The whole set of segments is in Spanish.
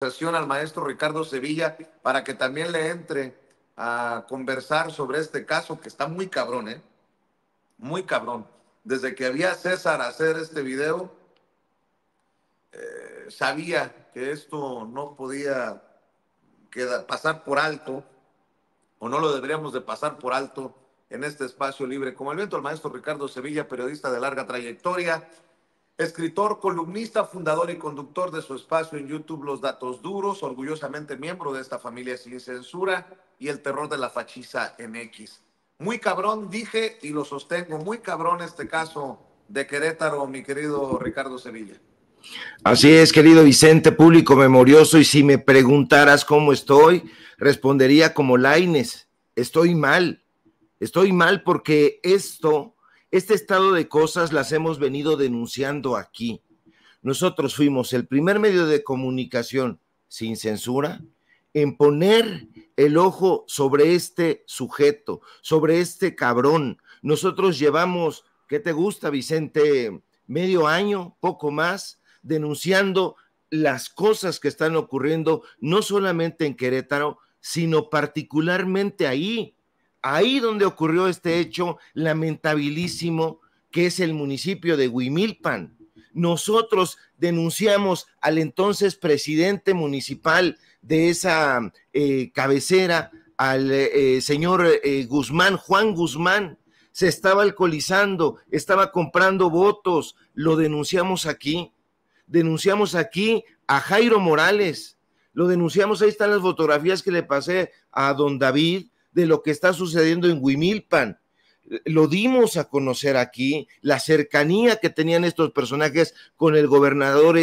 al maestro Ricardo Sevilla para que también le entre a conversar sobre este caso que está muy cabrón, ¿eh? Muy cabrón. Desde que había César a hacer este video, sabía que esto no podía pasar por alto, o no lo deberíamos de pasar por alto en este espacio libre. Como el viento, el maestro Ricardo Sevilla, periodista de larga trayectoria, escritor, columnista, fundador y conductor de su espacio en YouTube Los Datos Duros, orgullosamente miembro de esta familia sin censura y el terror de la fachiza MX. Muy cabrón, dije y lo sostengo, muy cabrón este caso de Querétaro, mi querido Ricardo Sevilla. Así es, querido Vicente, público memorioso, y si me preguntaras cómo estoy, respondería como Lainez: estoy mal porque este estado de cosas las hemos venido denunciando aquí. Nosotros fuimos el primer medio de comunicación sin censura en poner el ojo sobre este sujeto, sobre este cabrón. Nosotros llevamos, ¿qué te gusta, Vicente? Medio año, poco más, denunciando las cosas que están ocurriendo, no solamente en Querétaro, sino particularmente ahí donde ocurrió este hecho lamentabilísimo, que es el municipio de Huimilpan. Nosotros denunciamos al entonces presidente municipal de esa cabecera, al señor Guzmán, Juan Guzmán. Se estaba alcoholizando, estaba comprando votos, lo denunciamos aquí a Jairo Morales, lo denunciamos, ahí están las fotografías que le pasé a don David de lo que está sucediendo en Huimilpan. Lo dimos a conocer aquí, la cercanía que tenían estos personajes con el gobernador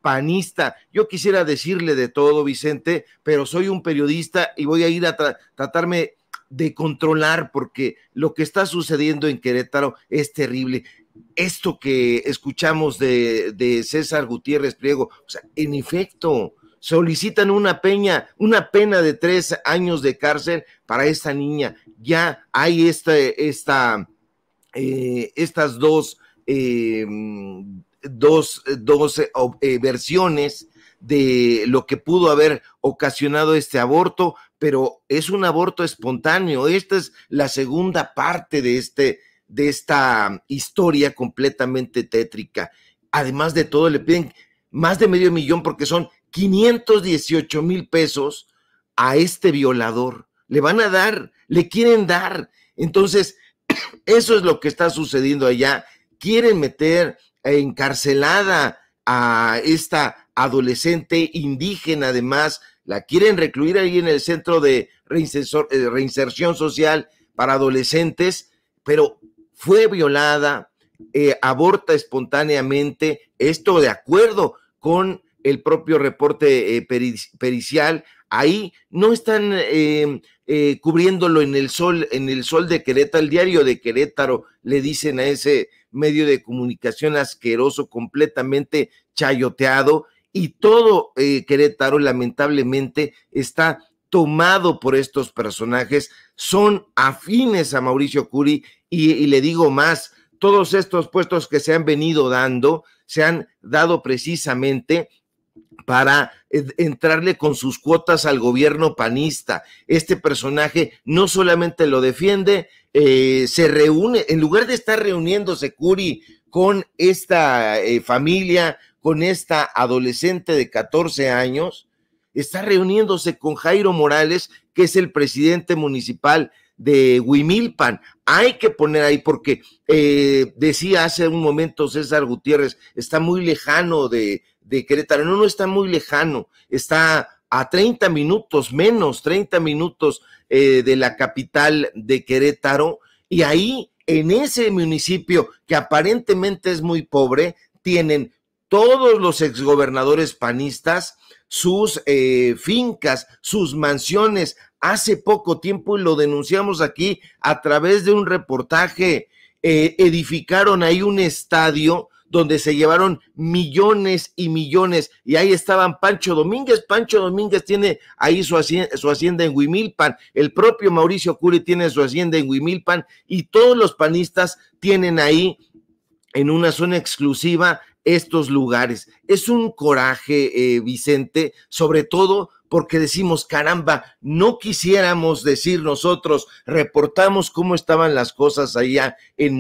panista. Yo quisiera decirle de todo, Vicente, pero soy un periodista y voy a ir a tratarme de controlar, porque lo que está sucediendo en Querétaro es terrible. Esto que escuchamos de César Gutiérrez Priego, o sea, en efecto, solicitan una pena de 3 años de cárcel para esta niña. Ya hay estas dos versiones de lo que pudo haber ocasionado este aborto, pero es un aborto espontáneo. Esta es la segunda parte de esta historia completamente tétrica. Además de todo, le piden más de $500,000 porque son 518,000 pesos a este violador. Le quieren dar. Entonces, eso es lo que está sucediendo allá. Quieren meter encarcelada a esta adolescente indígena, además, la quieren recluir ahí en el centro de reinserción social para adolescentes, pero fue violada, aborta espontáneamente, esto de acuerdo con el propio reporte pericial. Ahí no están cubriéndolo en el sol de Querétaro, el diario de Querétaro, le dicen a ese medio de comunicación asqueroso, completamente chayoteado, y todo Querétaro lamentablemente está tomado por estos personajes, son afines a Mauricio Curi, y le digo más, todos estos puestos que se han venido dando, se han dado precisamente para entrarle con sus cuotas al gobierno panista. Este personaje no solamente lo defiende, se reúne, en lugar de estar reuniéndose Curi con esta familia, con esta adolescente de 14 años, está reuniéndose con Jairo Morales, que es el presidente municipal de Huimilpan. Hay que poner ahí, porque decía hace un momento César Gutiérrez, está muy lejano de Querétaro. No está muy lejano, está a 30 minutos, menos 30 minutos de la capital de Querétaro, y ahí, en ese municipio que aparentemente es muy pobre, tienen todos los exgobernadores panistas sus fincas, sus mansiones. Hace poco tiempo, y lo denunciamos aquí a través de un reportaje, edificaron ahí un estadio donde se llevaron millones y millones, y ahí estaban Pancho Domínguez tiene ahí su hacienda en Huimilpan, el propio Mauricio Curi tiene su hacienda en Huimilpan, y todos los panistas tienen ahí, en una zona exclusiva, estos lugares. Es un coraje, Vicente, sobre todo porque decimos, caramba, no quisiéramos decir nosotros, reportamos cómo estaban las cosas allá en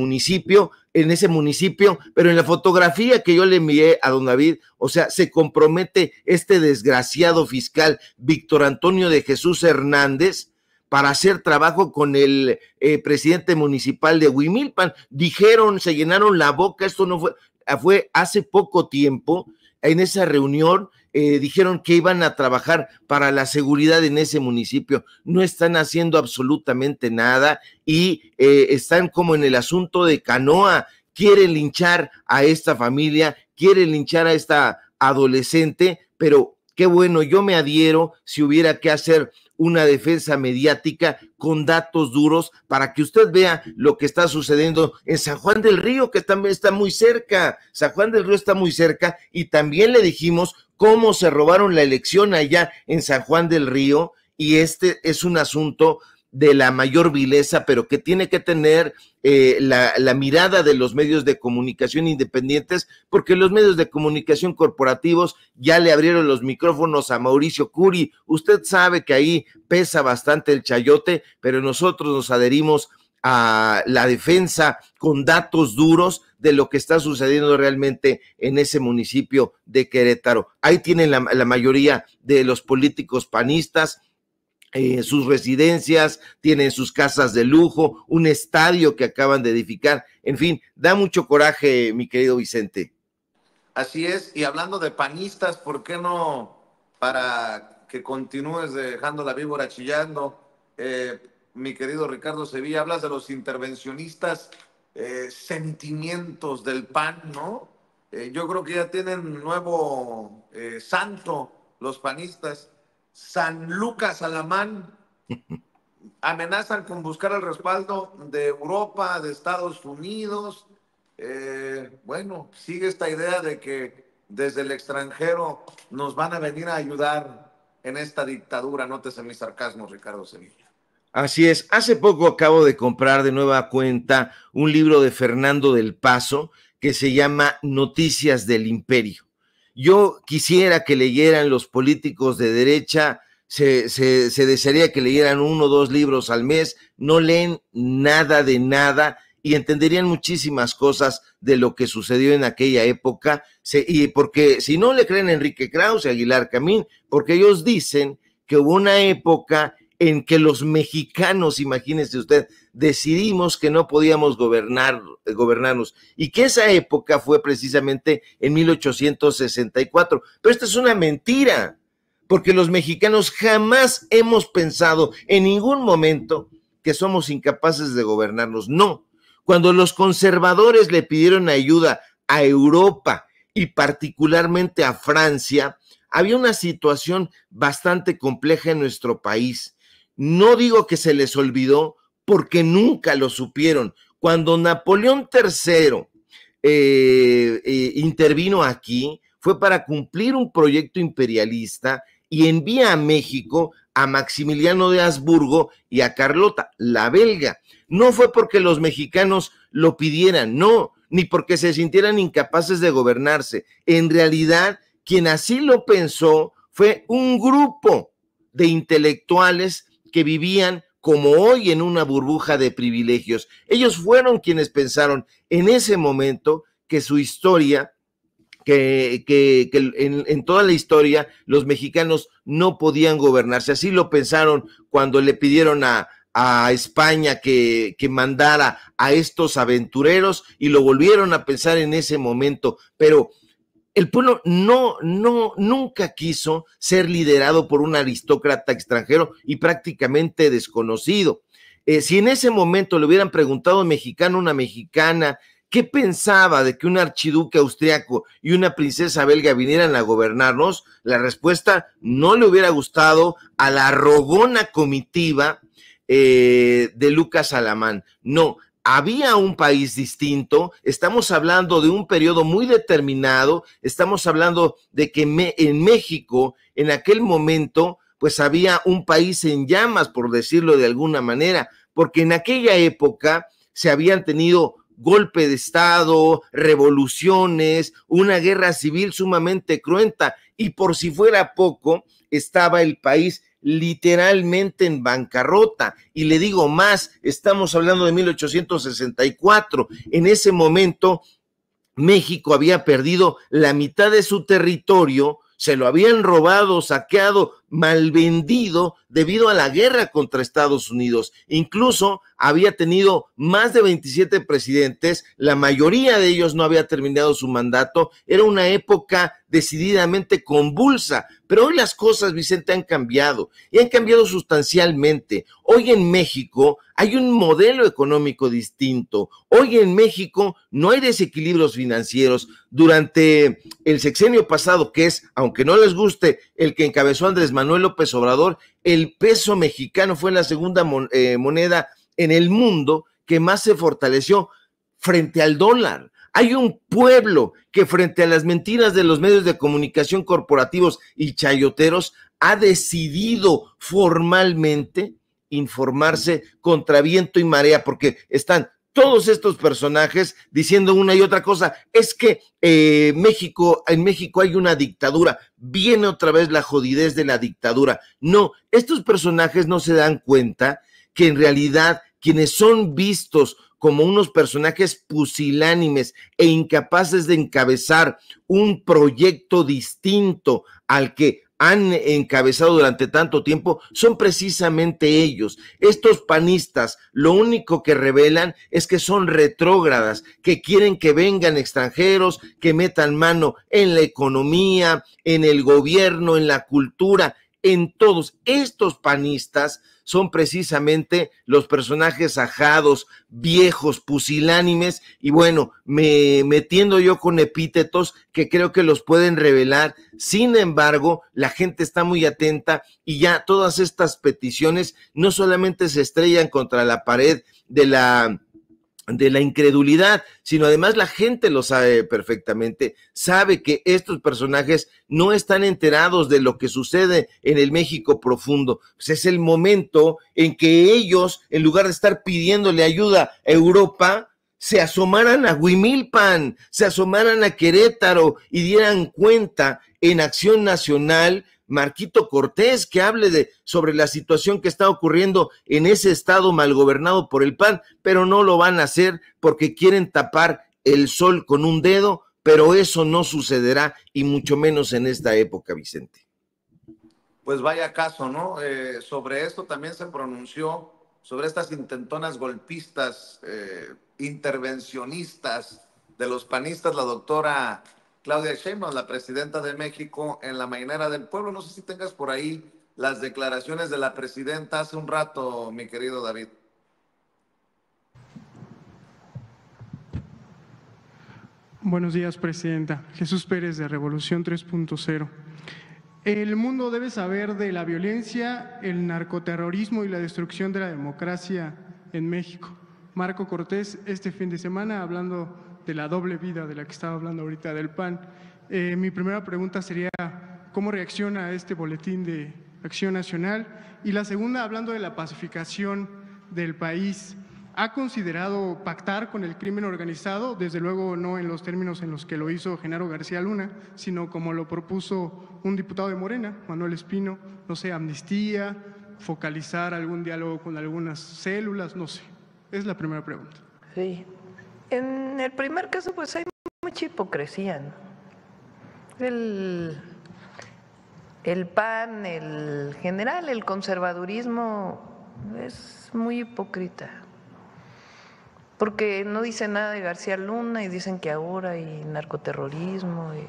ese municipio, pero en la fotografía que yo le envié a don David, o sea, se compromete este desgraciado fiscal Víctor Antonio de Jesús Hernández para hacer trabajo con el presidente municipal de Huimilpan. Dijeron, se llenaron la boca, esto no fue hace poco tiempo, en esa reunión dijeron que iban a trabajar para la seguridad en ese municipio. No están haciendo absolutamente nada y están como en el asunto de Canoa. Quieren linchar a esta familia, quieren linchar a esta adolescente, pero qué bueno, yo me adhiero si hubiera que hacer una defensa mediática con datos duros para que usted vea lo que está sucediendo en San Juan del Río, que también está muy cerca. San Juan del Río está muy cerca y también le dijimos cómo se robaron la elección allá en San Juan del Río, y este es un asunto de la mayor vileza, pero que tiene que tener la mirada de los medios de comunicación independientes, porque los medios de comunicación corporativos ya le abrieron los micrófonos a Mauricio Curi. Usted sabe que ahí pesa bastante el chayote, pero nosotros nos adherimos a la defensa con datos duros de lo que está sucediendo realmente en ese municipio de Querétaro. Ahí tienen la mayoría de los políticos panistas, sus residencias, tienen sus casas de lujo, un estadio que acaban de edificar. En fin, da mucho coraje, mi querido Vicente. Así es, y hablando de panistas, ¿por qué no, para que continúes dejando la víbora chillando, mi querido Ricardo Sevilla, hablas de los intervencionistas, sentimientos del PAN, ¿no? Yo creo que ya tienen nuevo santo los panistas. San Lucas Alamán, amenazan con buscar el respaldo de Europa, de Estados Unidos. Bueno, sigue esta idea de que desde el extranjero nos van a venir a ayudar en esta dictadura. Nótese mi sarcasmo, Ricardo Sevilla. Así es, hace poco acabo de comprar de nueva cuenta un libro de Fernando del Paso que se llama Noticias del Imperio. Yo quisiera que leyeran los políticos de derecha, se desearía que leyeran 1 o 2 libros al mes, no leen nada de nada y entenderían muchísimas cosas de lo que sucedió en aquella época, y porque si no le creen a Enrique Krause, Aguilar Camín, porque ellos dicen que hubo una época en que los mexicanos, imagínese usted, decidimos que no podíamos gobernarnos, y que esa época fue precisamente en 1864. Pero esta es una mentira, porque los mexicanos jamás hemos pensado en ningún momento que somos incapaces de gobernarnos. No, cuando los conservadores le pidieron ayuda a Europa y particularmente a Francia, había una situación bastante compleja en nuestro país. No digo que se les olvidó, porque nunca lo supieron. Cuando Napoleón III intervino aquí, fue para cumplir un proyecto imperialista y envía a México a Maximiliano de Habsburgo y a Carlota, la belga. No fue porque los mexicanos lo pidieran, no, ni porque se sintieran incapaces de gobernarse. En realidad, quien así lo pensó fue un grupo de intelectuales que vivían como hoy en una burbuja de privilegios. Ellos fueron quienes pensaron en ese momento que su historia, que en toda la historia los mexicanos no podían gobernarse. Así lo pensaron cuando le pidieron a España que mandara a estos aventureros, y lo volvieron a pensar en ese momento, pero el pueblo nunca quiso ser liderado por un aristócrata extranjero y prácticamente desconocido. Si en ese momento le hubieran preguntado a un mexicano, una mexicana, ¿qué pensaba de que un archiduque austriaco y una princesa belga vinieran a gobernarnos? La respuesta no le hubiera gustado a la rogona comitiva de Lucas Alamán. No, había un país distinto. Estamos hablando de un periodo muy determinado. Estamos hablando de que en México, en aquel momento, pues había un país en llamas, por decirlo de alguna manera, porque en aquella época se habían tenido golpe de Estado, revoluciones, una guerra civil sumamente cruenta, y por si fuera poco, estaba el país literalmente en bancarrota. Y le digo más, estamos hablando de 1864. En ese momento México había perdido la mitad de su territorio, se lo habían robado, saqueado, malvendido debido a la guerra contra Estados Unidos. Incluso había tenido más de 27 presidentes, la mayoría de ellos no había terminado su mandato. Era una época decididamente convulsa, pero hoy las cosas, Vicente, han cambiado y han cambiado sustancialmente. Hoy en México hay un modelo económico distinto. Hoy en México no hay desequilibrios financieros. Durante el sexenio pasado, que es, aunque no les guste, el que encabezó Andrés Manuel López Obrador, el peso mexicano fue la segunda moneda en el mundo que más se fortaleció frente al dólar. Hay un pueblo que frente a las mentiras de los medios de comunicación corporativos y chayoteros ha decidido formalmente informarse contra viento y marea, porque están todos estos personajes diciendo una y otra cosa. Es que en México hay una dictadura, viene otra vez la jodidez de la dictadura. No, estos personajes no se dan cuenta que en realidad quienes son vistos como unos personajes pusilánimes e incapaces de encabezar un proyecto distinto al que han encabezado durante tanto tiempo, son precisamente ellos. Estos panistas lo único que revelan es que son retrógradas, que quieren que vengan extranjeros, que metan mano en la economía, en el gobierno, en la cultura, en todos. Estos panistas son precisamente los personajes ajados, viejos, pusilánimes, y bueno, metiendo yo con epítetos que creo que los pueden revelar. Sin embargo, la gente está muy atenta y ya todas estas peticiones no solamente se estrellan contra la pared de la incredulidad, sino además la gente lo sabe perfectamente, sabe que estos personajes no están enterados de lo que sucede en el México profundo. Pues es el momento en que ellos, en lugar de estar pidiéndole ayuda a Europa, se asomaran a Huimilpan, se asomaran a Querétaro y dieran cuenta en Acción Nacional, Marquito Cortés, que hable sobre la situación que está ocurriendo en ese estado mal gobernado por el PAN, pero no lo van a hacer porque quieren tapar el sol con un dedo, pero eso no sucederá y mucho menos en esta época, Vicente. Pues vaya caso, ¿no? Sobre esto también se pronunció, sobre estas intentonas golpistas, intervencionistas de los panistas, la doctora Claudia Sheinbaum, la presidenta de México, en la mañanera del pueblo. No sé si tengas por ahí las declaraciones de la presidenta hace un rato, mi querido David. Buenos días, presidenta. Jesús Pérez, de Revolución 3.0. El mundo debe saber de la violencia, el narcoterrorismo y la destrucción de la democracia en México. Marco Cortés, este fin de semana, hablando de la doble vida de la que estaba hablando ahorita del PAN. Mi primera pregunta sería, ¿cómo reacciona a este boletín de Acción Nacional? Y la segunda, hablando de la pacificación del país, ¿ha considerado pactar con el crimen organizado? Desde luego no en los términos en los que lo hizo Genaro García Luna, sino como lo propuso un diputado de Morena, Manuel Espino, no sé, amnistía, focalizar algún diálogo con algunas células, no sé. Es la primera pregunta. Sí. En el primer caso, pues hay mucha hipocresía, ¿no? El PAN, el general, el conservadurismo es muy hipócrita, porque no dice nada de García Luna y dicen que ahora hay narcoterrorismo. Y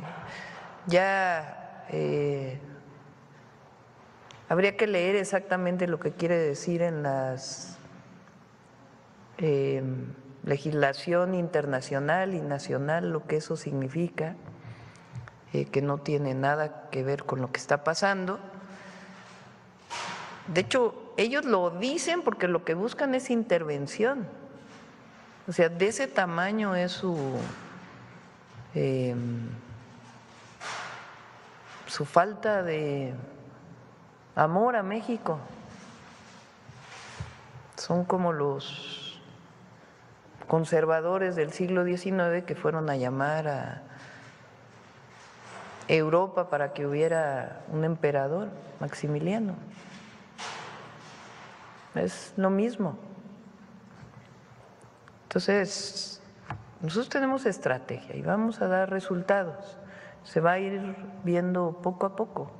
ya habría que leer exactamente lo que quiere decir en las legislación internacional y nacional, lo que eso significa, que no tiene nada que ver con lo que está pasando. De hecho, ellos lo dicen porque lo que buscan es intervención. O sea, de ese tamaño es su falta de amor a México. Son como los conservadores del siglo XIX que fueron a llamar a Europa para que hubiera un emperador, Maximiliano. Es lo mismo. Entonces, nosotros tenemos estrategia y vamos a dar resultados. Se va a ir viendo poco a poco.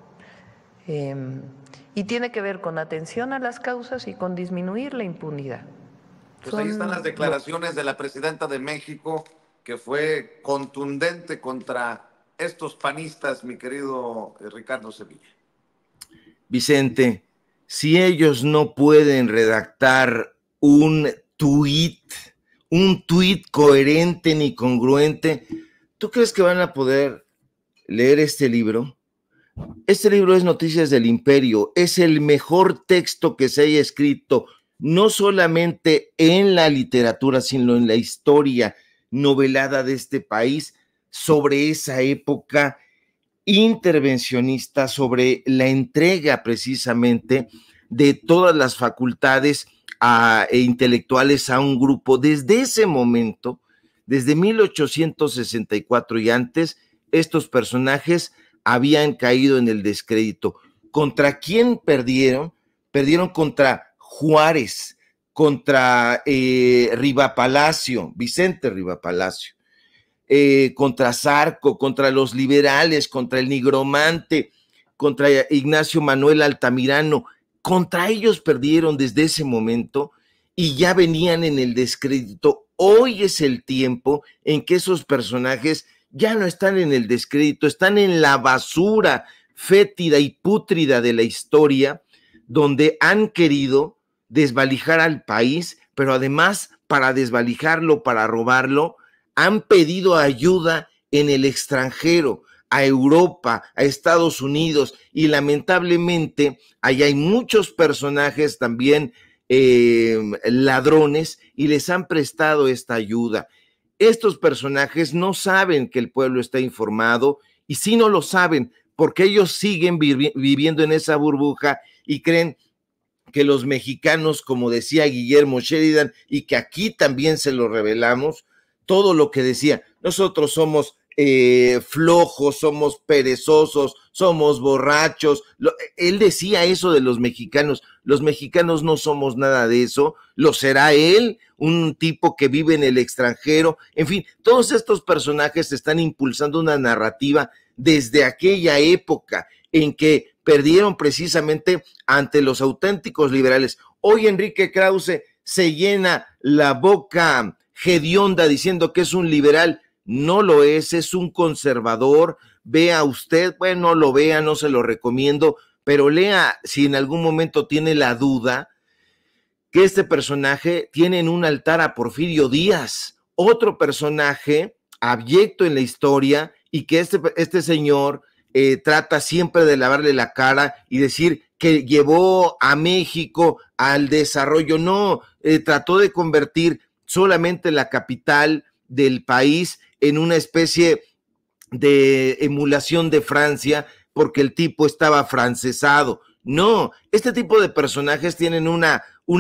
Y tiene que ver con atención a las causas y con disminuir la impunidad. Pues ahí están las declaraciones de la presidenta de México, que fue contundente contra estos panistas, mi querido Ricardo Sevilla. Vicente, si ellos no pueden redactar un tuit coherente ni congruente, ¿tú crees que van a poder leer este libro? Este libro es Noticias del Imperio, es el mejor texto que se haya escrito, no solamente en la literatura, sino en la historia novelada de este país, sobre esa época intervencionista, sobre la entrega precisamente de todas las facultades e intelectuales a un grupo. Desde ese momento, desde 1864 y antes, estos personajes habían caído en el descrédito. ¿Contra quién perdieron? Perdieron contra Juárez, contra Rivapalacio, Vicente Rivapalacio, contra Zarco, contra los liberales, contra el nigromante, contra Ignacio Manuel Altamirano. Contra ellos perdieron desde ese momento y ya venían en el descrédito. Hoy es el tiempo en que esos personajes ya no están en el descrédito, están en la basura fétida y pútrida de la historia, donde han querido desvalijar al país, pero además para desvalijarlo, para robarlo, han pedido ayuda en el extranjero, a Europa, a Estados Unidos, y lamentablemente ahí hay muchos personajes también ladrones y les han prestado esta ayuda. Estos personajes no saben que el pueblo está informado, y sí no lo saben porque ellos siguen viviendo en esa burbuja y creen que los mexicanos, como decía Guillermo Sheridan, y que aquí también se lo revelamos, todo lo que decía, nosotros somos flojos, somos perezosos, somos borrachos. Él decía eso de los mexicanos no somos nada de eso, lo será él, un tipo que vive en el extranjero. En fin, todos estos personajes están impulsando una narrativa desde aquella época en que perdieron precisamente ante los auténticos liberales. Hoy Enrique Krause se llena la boca hedionda diciendo que es un liberal. No lo es un conservador. Vea usted, bueno, no lo vea, no se lo recomiendo, pero lea si en algún momento tiene la duda que este personaje tiene en un altar a Porfirio Díaz, otro personaje abyecto en la historia, y que este señor trata siempre de lavarle la cara y decir que llevó a México al desarrollo. No, trató de convertir solamente la capital del país en una especie de emulación de Francia, porque el tipo estaba afrancesado. No, este tipo de personajes tienen un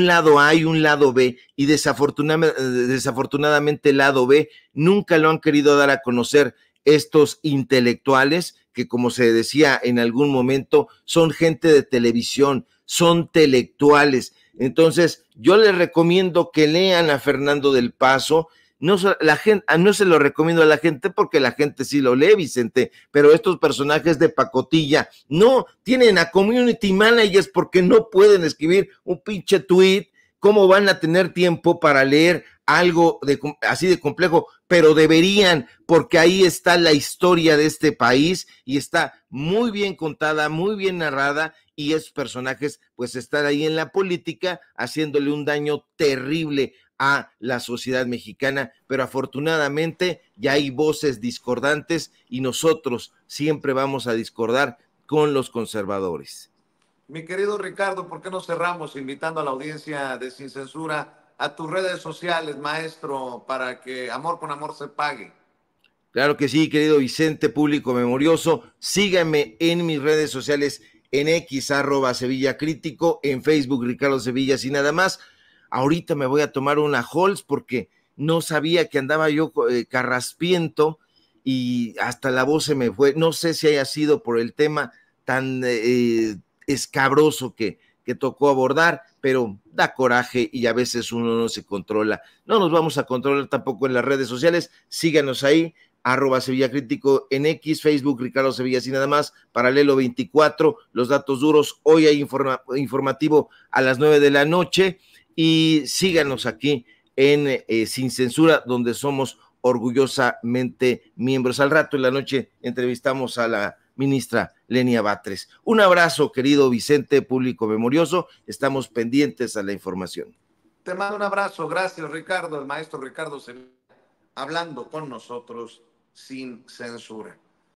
lado A y un lado B, y desafortunadamente el lado B nunca lo han querido dar a conocer estos intelectuales que, como se decía en algún momento, son gente de televisión, son intelectuales. Entonces, yo les recomiendo que lean a Fernando del Paso. No se lo recomiendo a la gente porque la gente sí lo lee, Vicente, pero estos personajes de pacotilla no tienen a community managers porque no pueden escribir un pinche tweet. ¿Cómo van a tener tiempo para leer algo así de complejo? Pero deberían, porque ahí está la historia de este país y está muy bien contada, muy bien narrada, y esos personajes pues están ahí en la política haciéndole un daño terrible a la sociedad mexicana, pero afortunadamente ya hay voces discordantes y nosotros siempre vamos a discordar con los conservadores. Mi querido Ricardo, ¿por qué no cerramos invitando a la audiencia de Sin Censura a tus redes sociales, maestro, para que amor con amor se pague? Claro que sí, querido Vicente, público memorioso. Síganme en mis redes sociales, en X, @SevillaCrítico, en Facebook, Ricardo Sevilla, y nada más. Ahorita me voy a tomar una Halls porque no sabía que andaba yo carraspiento y hasta la voz se me fue. No sé si haya sido por el tema tan escabroso que tocó abordar, pero da coraje y a veces uno no se controla. No nos vamos a controlar tampoco en las redes sociales. Síganos ahí, @Sevilla Crítico en X, Facebook Ricardo Sevilla, así nada más, Paralelo 24, los datos duros. Hoy hay informativo a las 9 de la noche y síganos aquí en Sin Censura, donde somos orgullosamente miembros. Al rato en la noche entrevistamos a la ministra Lenia Batres. Un abrazo, querido Vicente, público memorioso. Estamos pendientes a la información. Te mando un abrazo. Gracias, Ricardo. El maestro Ricardo Sevilla, hablando con nosotros sin censura.